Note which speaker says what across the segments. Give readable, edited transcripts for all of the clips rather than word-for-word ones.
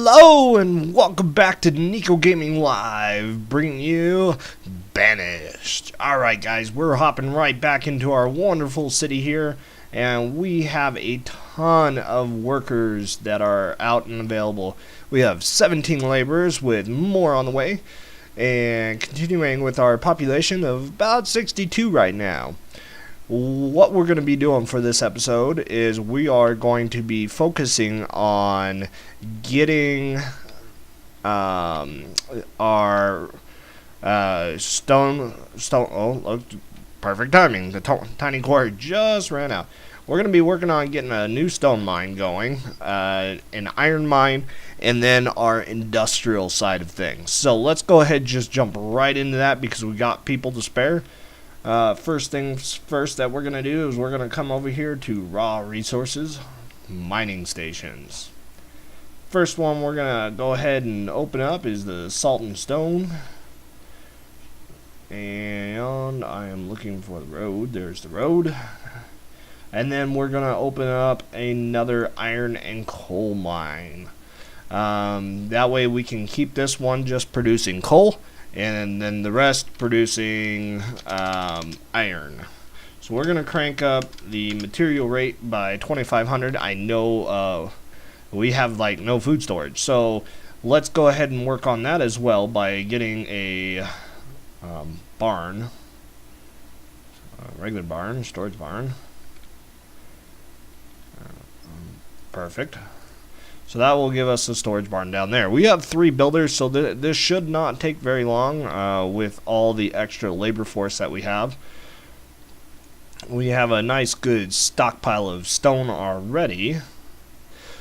Speaker 1: Hello and welcome back to Nekogaminglive, bringing you Banished. Alright guys, we're hopping right back into our wonderful city here, and we have a ton of workers that are out and available. We have 17 laborers with more on the way, and continuing with our population of about 62 right now. What we're going to be doing for this episode is we are going to be focusing on getting our stone. Oh, look, perfect timing. The tiny quarry just ran out. We're going to be working on getting a new stone mine going, an iron mine, and then our industrial side of things. So let's go ahead and just jump right into that because we got people to spare. First things first that we're going to do is we're going to come over here to raw resources, mining stations. First one we're going to go ahead and open up is the salt and stone. And I am looking for the road. There's the road. And then we're going to open up another iron and coal mine. That way we can keep this one just producing coal, and then the rest producing iron. So we're going to crank up the material rate by 2,500. I know we have like no food storage, so let's go ahead and work on that as well by getting a barn, regular barn, storage barn. Perfect. So that will give us a storage barn down there. We have 3 builders, so this should not take very long with all the extra labor force that we have. We have a nice good stockpile of stone already.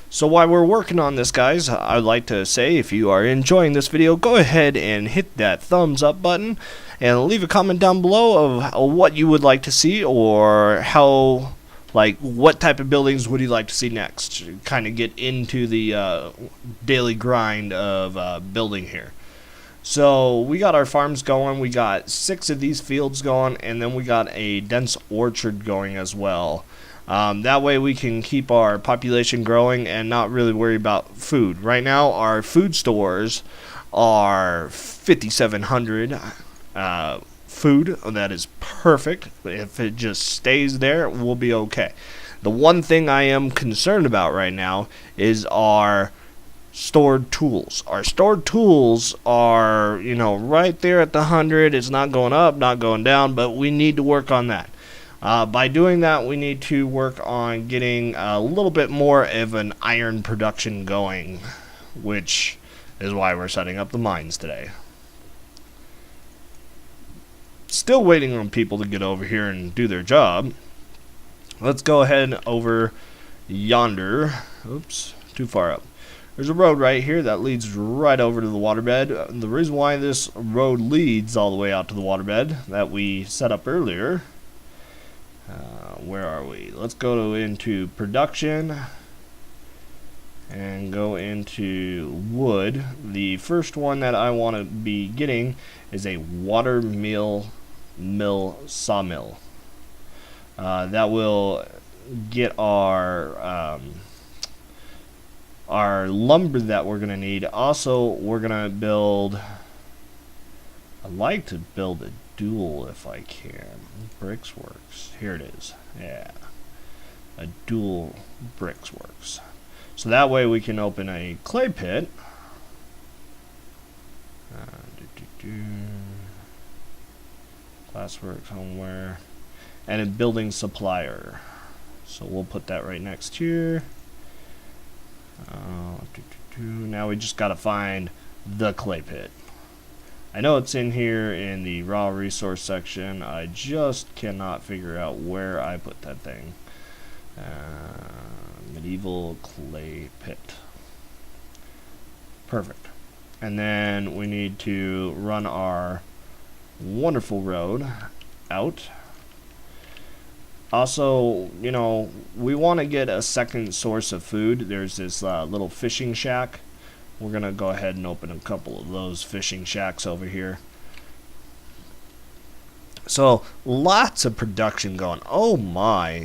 Speaker 1: So while we're working on this, guys, I'd like to say if you are enjoying this video, go ahead and hit that thumbs up button and leave a comment down below of what you would like to see, or how, like, what type of buildings would you like to see next? Kind of get into the daily grind of building here. So we got our farms going. We got 6 of these fields going, and then we got a dense orchard going as well. That way we can keep our population growing and not really worry about food. Right now our food stores are 5,700 food. That is perfect. If it just stays there, we'll be okay. The one thing I am concerned about right now is our stored tools. Our stored tools are, right there at the 100. It's not going up, not going down, but we need to work on that. By doing that, we need to work on getting a little bit more of an iron production going, which is why we're setting up the mines today. Still waiting on people to get over here and do their job. Let's go ahead over yonder. Oops, too far up. There's a road right here that leads right over to the waterbed. The reason why this road leads all the way out to the waterbed that we set up earlier. Where are we? Let's go into production and go into wood. The first one that I want to be getting is a water mill sawmill. That will get our lumber that we're gonna need. Also, we're gonna build. I'd like to build a dual if I can. Bricks works. Here it is. Yeah, a dual bricks works. So that way we can open a clay pit. Glassworks, homeware, and a building supplier. So we'll put that right next here. Now we just gotta find the clay pit. I know it's in here in the raw resource section. I just cannot figure out where I put that thing. Medieval clay pit. Perfect. And then we need to run our wonderful road out. Also, we want to get a second source of food. There's this little fishing shack. We're going to go ahead and open a couple of those fishing shacks over here. So, lots of production going. Oh my,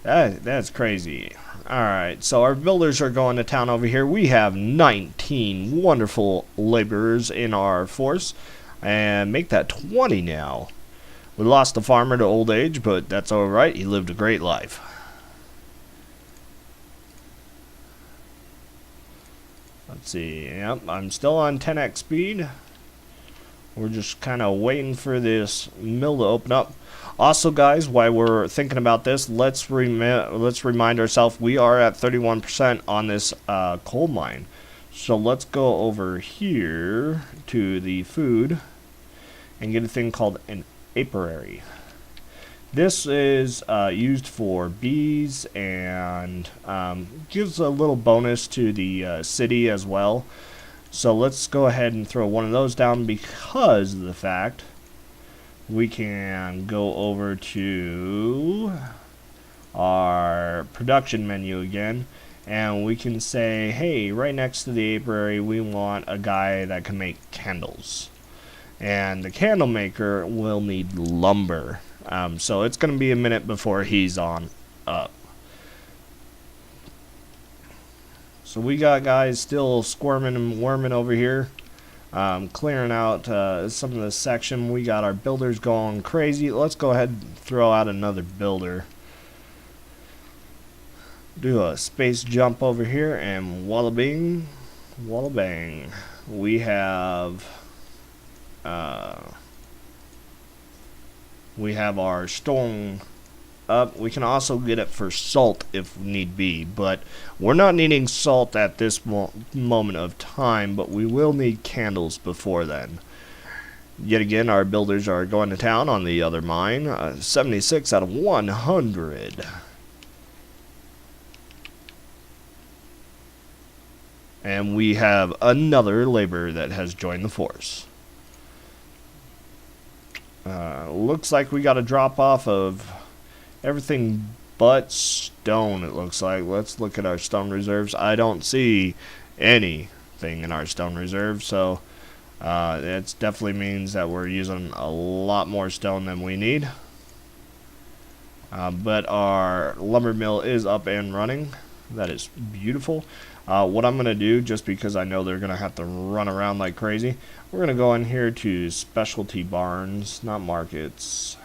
Speaker 1: That's crazy. Alright, so our builders are going to town over here. We have 19 wonderful laborers in our force. And make that 20 now. We lost the farmer to old age, but that's alright. He lived a great life. Let's see. Yep, I'm still on 10x speed. We're just kind of waiting for this mill to open up. Also, guys, while we're thinking about this, let's remind ourselves we are at 31% on this coal mine. So let's go over here to the food and get a thing called an apiary. This is used for bees and gives a little bonus to the city as well. So let's go ahead and throw one of those down because of the fact we can go over to our production menu again, and we can say, hey, right next to the apiary we want a guy that can make candles, and the candle maker will need lumber. So it's going to be a minute before he's on up. So we got guys still squirming and worming over here. Clearing out some of the section. We got our builders going crazy. Let's go ahead and throw out another builder. Do a space jump over here and walla bing, walla bang. We have our stone up. We can also get it for salt if need be, but we're not needing salt at this moment of time, but we will need candles before then. Yet again, our builders are going to town on the other mine. 76 out of 100. And we have another laborer that has joined the force. Looks like we got a drop off of everything but stone, it looks like. Let's look at our stone reserves. I don't see anything in our stone reserve, so it definitely means that we're using a lot more stone than we need. But our lumber mill is up and running. That is beautiful. What I'm going to do, just because I know they're going to have to run around like crazy, we're going to go in here to specialty barns, not markets.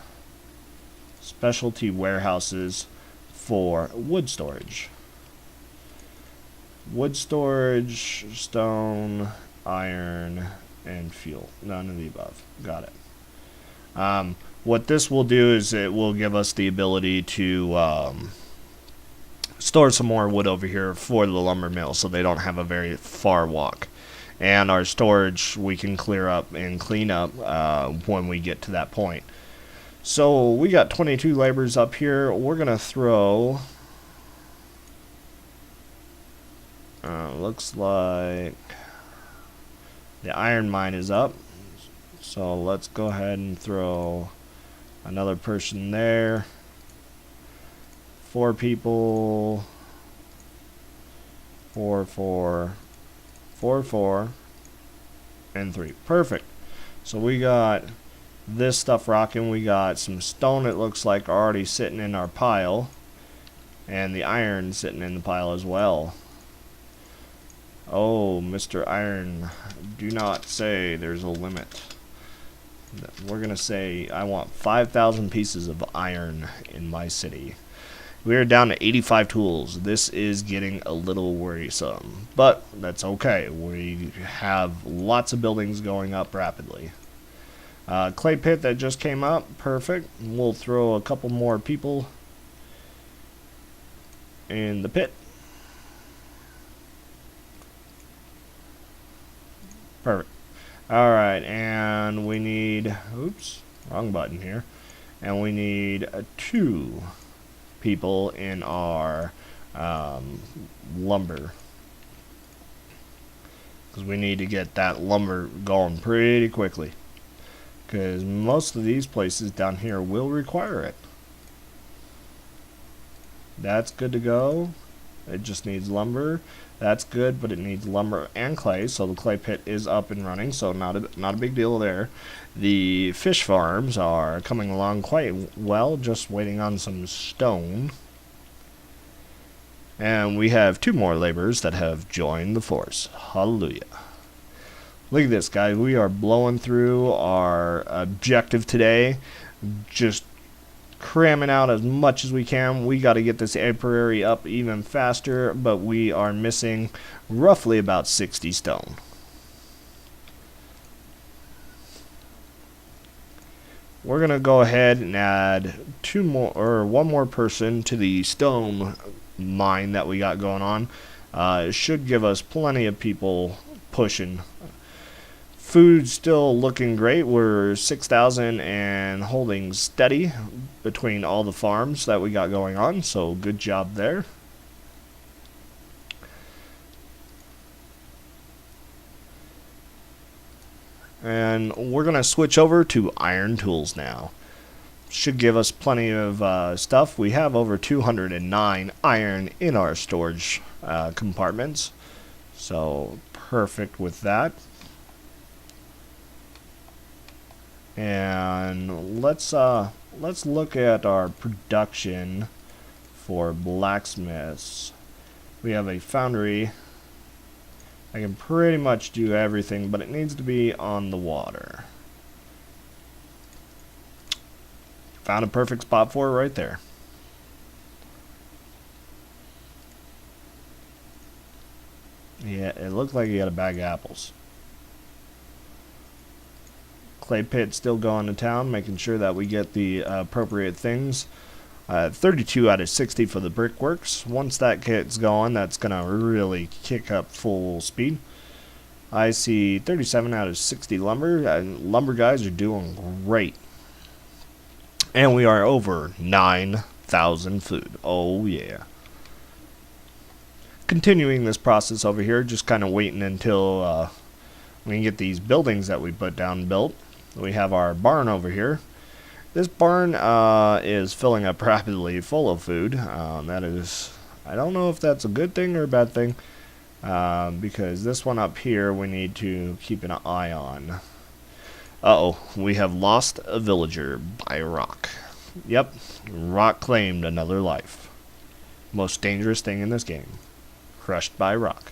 Speaker 1: Specialty warehouses for wood storage. Wood storage, stone, iron, and fuel. None of the above. Got it. What this will do is it will give us the ability to store some more wood over here for the lumber mill so they don't have a very far walk. And our storage we can clear up and clean up when we get to that point. So we got 22 laborers up here. We're going to throw, looks like the iron mine is up. So let's go ahead and throw another person there. 4 people. 4, 4, 4, 4, and 3. Perfect. So we got this stuff rocking. We got some stone, it looks like, already sitting in our pile, and the iron sitting in the pile as well. Oh, Mr. Iron, do not say there's a limit. We're gonna say I want 5,000 pieces of iron in my city. We are down to 85 tools. This is getting a little worrisome, but that's okay. We have lots of buildings going up rapidly. Clay pit that just came up, perfect. We'll throw a couple more people in the pit. Perfect. Alright, and we need, oops, wrong button here. And we need 2 people in our lumber. Because we need to get that lumber going pretty quickly. Because most of these places down here will require it. That's good to go. It just needs lumber. That's good, but it needs lumber and clay, so the clay pit is up and running, so not a big deal there. The fish farms are coming along quite well, just waiting on some stone. And we have 2 more laborers that have joined the force. Hallelujah. Look at this, guys. We are blowing through our objective today. Just cramming out as much as we can. We got to get this apiary up even faster, but we are missing roughly about 60 stone. We're going to go ahead and add 2 more or 1 more person to the stone mine that we got going on. It should give us plenty of people pushing. Food's still looking great. We're 6,000 and holding steady between all the farms that we got going on, so good job there. And we're going to switch over to iron tools now. Should give us plenty of stuff. We have over 209 iron in our storage compartments, so perfect with that. And let's look at our production for blacksmiths. We have a foundry. I can pretty much do everything, but it needs to be on the water. Found a perfect spot for it right there. Yeah, it looked like you got a bag of apples. Clay pit still going to town, making sure that we get the appropriate things. 32 out of 60 for the brickworks. Once that gets going, that's going to really kick up full speed. I see 37 out of 60 lumber. Lumber guys are doing great. And we are over 9,000 food. Oh yeah. Continuing this process over here, just kind of waiting until we can get these buildings that we put down built. We have our barn over here. This barn is filling up rapidly full of food. That is, I don't know if that's a good thing or a bad thing, because this one up here we need to keep an eye on. Uh-oh, we have lost a villager by rock. Yep, rock claimed another life. Most dangerous thing in this game. Crushed by rock.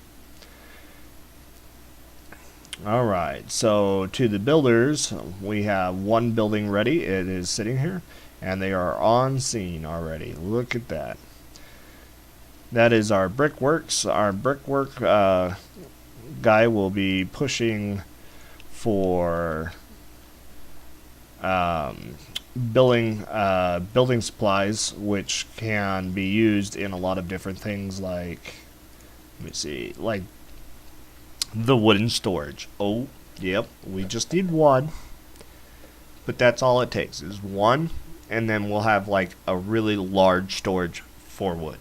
Speaker 1: Alright, so to the builders, we have 1 building ready. It is sitting here, and they are on scene already. Look at that. That is our brickworks. Our brickwork guy will be pushing for building supplies, which can be used in a lot of different things, like, let me see, like the wooden storage. Oh, yep, we just need 1, but that's all it takes is 1, and then we'll have like a really large storage for wood.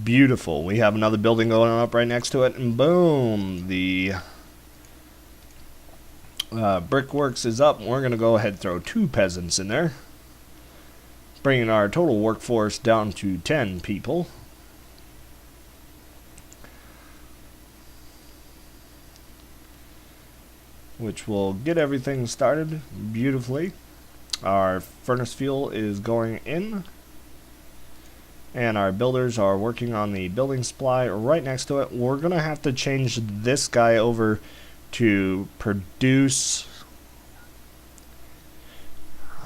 Speaker 1: Beautiful. We have another building going up right next to it, and boom, the brickworks is up. We're going to go ahead and throw 2 peasants in there, bringing our total workforce down to 10 people. Which will get everything started beautifully. Our furnace fuel is going in, and our builders are working on the building supply right next to it. We're going to have to change this guy over to produce.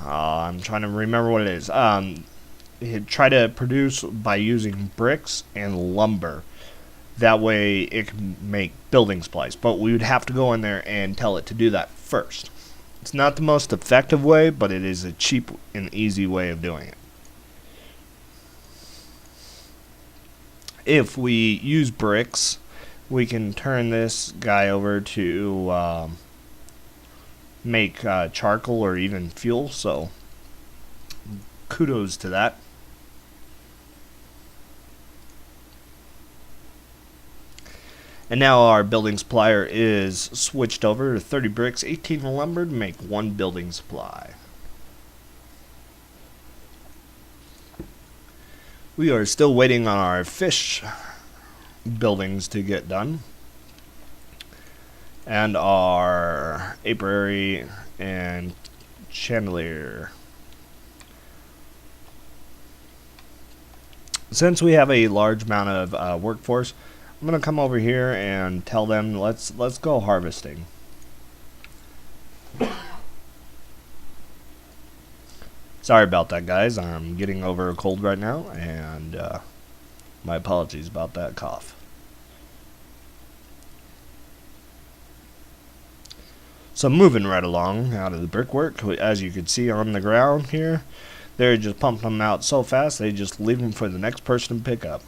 Speaker 1: I'm trying to remember what it is. Try to produce by using bricks and lumber. That way it can make building supplies. But we would have to go in there and tell it to do that first. It's not the most effective way, but it is a cheap and easy way of doing it. If we use bricks, we can turn this guy over to make charcoal or even fuel, so kudos to that. And now our building supplier is switched over to 30 bricks, 18 lumber to make 1 building supply. We are still waiting on our fish buildings to get done, and our apiary and chandelier. Since we have a large amount of workforce, I'm gonna come over here and tell them let's go harvesting. Sorry about that, guys. I'm getting over a cold right now, and my apologies about that cough. So moving right along out of the brickwork, as you can see on the ground here, they're just pumping them out so fast they just leave them for the next person to pick up.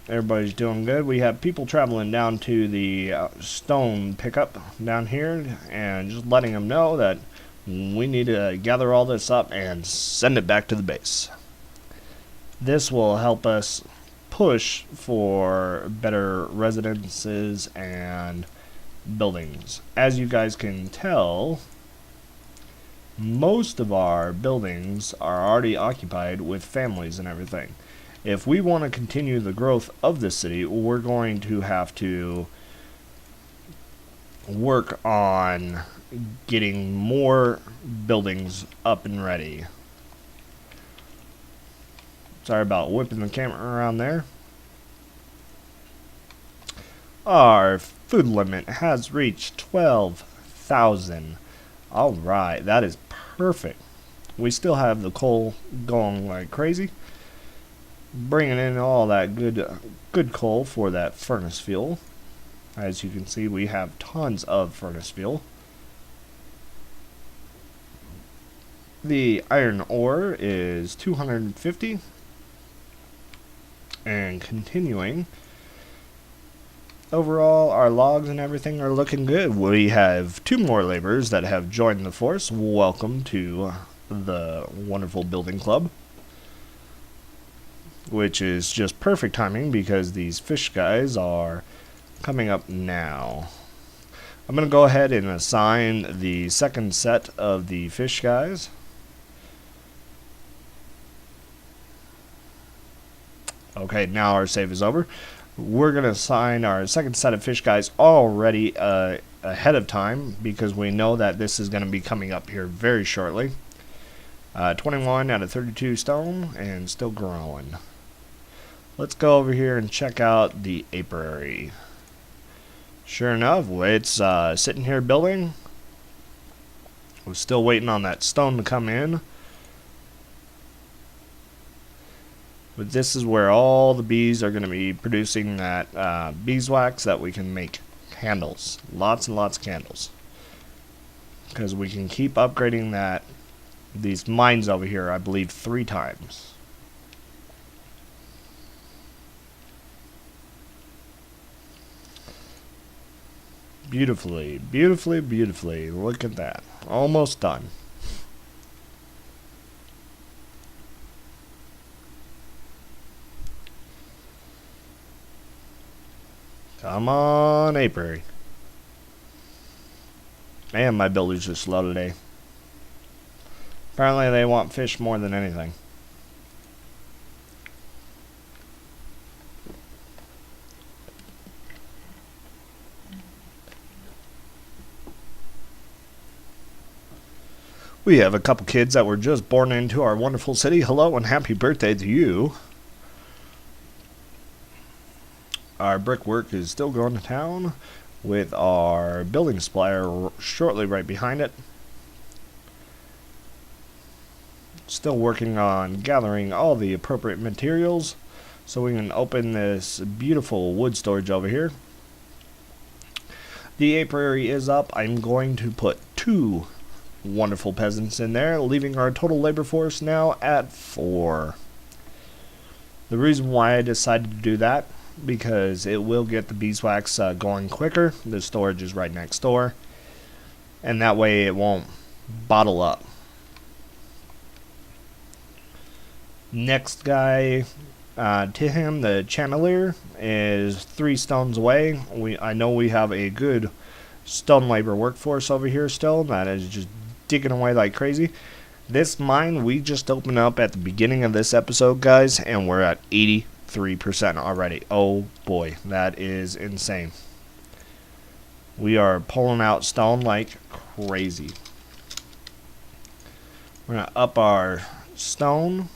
Speaker 1: Everybody's doing good. We have people traveling down to the stone pickup down here and just letting them know that we need to gather all this up and send it back to the base. This will help us push for better residences and buildings. As you guys can tell, most of our buildings are already occupied with families and everything. If we want to continue the growth of the city, we're going to have to work on getting more buildings up and ready. Sorry about whipping the camera around there. Our food limit has reached 12,000. Alright, that is perfect. We still have the coal going like crazy, bringing in all that good coal for that furnace fuel. As you can see, we have tons of furnace fuel. The iron ore is 250, and continuing. Overall, our logs and everything are looking good. We have 2 more laborers that have joined the force. Welcome to the wonderful building club, which is just perfect timing because these fish guys are coming up now. I'm going to go ahead and assign the second set of the fish guys. Okay, now our save is over. We're going to assign our second set of fish guys already ahead of time because we know that this is going to be coming up here very shortly. 21 out of 32 stone and still growing. Let's go over here and check out the apiary. Sure enough, it's sitting here building. We're still waiting on that stone to come in. But this is where all the bees are going to be producing that beeswax that we can make candles. Lots and lots of candles. Because we can keep upgrading these mines over here, I believe, 3 times. Beautifully, beautifully, beautifully. Look at that. Almost done. Come on, apiary. Man, my builders are slow today. Apparently they want fish more than anything. We have a couple kids that were just born into our wonderful city. Hello and happy birthday to you. Our brickwork is still going to town with our building supplier shortly right behind it. Still working on gathering all the appropriate materials so we can open this beautiful wood storage over here. The apiary is up. I'm going to put 2 wonderful peasants in there, leaving our total labor force now at 4. The reason why I decided to do that, because it will get the beeswax going quicker. The storage is right next door, and that way it won't bottle up. Next guy to him, the chandelier, is 3 stones away. I know we have a good stone labor workforce over here still that is just digging away like crazy. This mine we just opened up at the beginning of this episode, guys, and we're at 83% already. Oh boy, that is insane. We are pulling out stone like crazy. We're going to up our stone.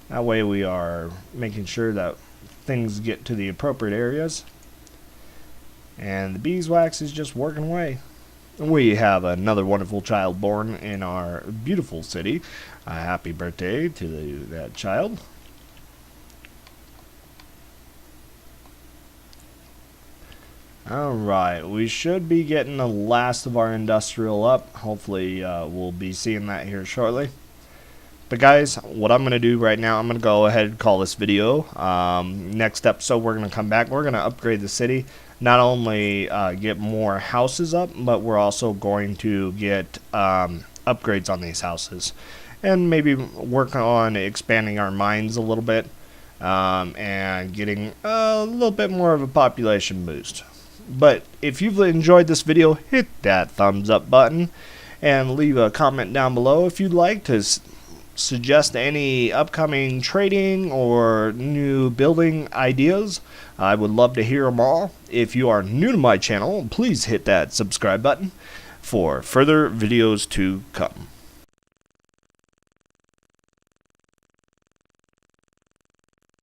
Speaker 1: That way we are making sure that things get to the appropriate areas. And the beeswax is just working away. We have another wonderful child born in our beautiful city. Happy birthday to that child. Alright, we should be getting the last of our industrial up. Hopefully we'll be seeing that here shortly. But guys, what I'm going to do right now, I'm going to go ahead and call this video. Next episode we're going to come back. We're going to upgrade the city. Not only get more houses up, but we're also going to get upgrades on these houses. And maybe work on expanding our mines a little bit. And getting a little bit more of a population boost. But if you've enjoyed this video, hit that thumbs up button and leave a comment down below if you'd like to suggest any upcoming trading or new building ideas. I would love to hear them all. If you are new to my channel, please hit that subscribe button for further videos to come.